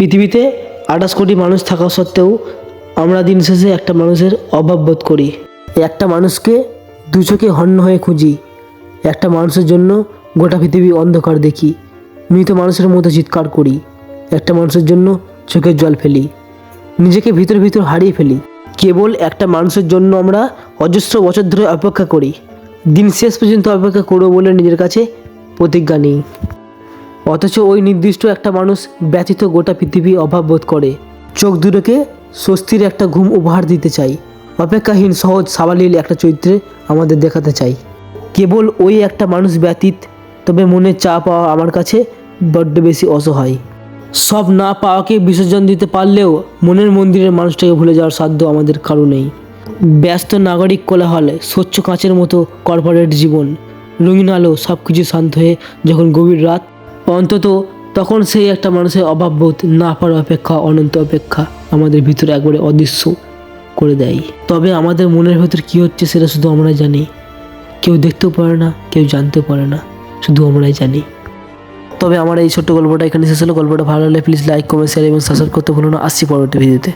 পৃথিবীতে 28 কোটি মানুষ থাকা সত্ত্বেও আমরা দিন শেষে একটা মানুষের অভাব বোধ করি। একটা মানুষকে দু চোখে হন্য হয়ে খুঁজি। একটা মানুষের জন্য গোটা পৃথিবী অন্ধকার দেখি। মৃত মানুষের মতো চিৎকার করি। একটা মানুষের জন্য চোখের জল ফেলি, নিজেকে ভিতর ভিতর হারিয়ে ফেলি। কেবল একটা মানুষের জন্য আমরা অজস্র বছর ধরে অপেক্ষা করি। দিন শেষ পর্যন্ত অপেক্ষা করবো বলে নিজের কাছে প্রতিজ্ঞা নেই। অথচ ওই নির্দিষ্ট একটা মানুষ ব্যতীত গোটা পৃথিবী অভাব বোধ করে। চোখ দুটোকে স্বস্তির একটা ঘুম উপহার দিতে চাই। অপেক্ষাহীন সহজ সাবলীল একটা চরিত্রে আমাদের দেখাতে চাই। কেবল ওই একটা মানুষ ব্যতীত তবে মনের চা পাওয়া আমার কাছে বড্ড বেশি অসহায়। সব না পাওয়াকে বিসর্জন দিতে পারলেও মনের মন্দিরের মানুষটাকে ভুলে যাওয়ার সাধ্য আমাদের কারো নেই। ব্যস্ত নাগরিক কোলাহলে, স্বচ্ছ কাঁচের মতো কর্পোরেট জীবন, রঙিন আলো, সব কিছু শান্ত হয়ে যখন গভীর রাত, অন্তত তখন সেই একটা মানুষের অভাববোধ, না পাওয়ার অপেক্ষা, অনন্ত অপেক্ষা আমাদের ভিতরে একবারে অদৃশ্য করে দেয়। তবে আমাদের মনের ভেতর কী হচ্ছে সেটা শুধু আমরাই জানি। কেউ দেখতেও পারে না, কেউ জানতেও পারে না, শুধু আমরাই জানি। তবে আমার এই ছোট্ট গল্পটা এখানে শেষ হলো। গল্পটা ভালো লাগলে প্লিজ লাইক, কমেন্ট, শেয়ার এবং সাবস্ক্রাইব করতে ভুলো না। আসছি পরবর্তী ভিডিওতে।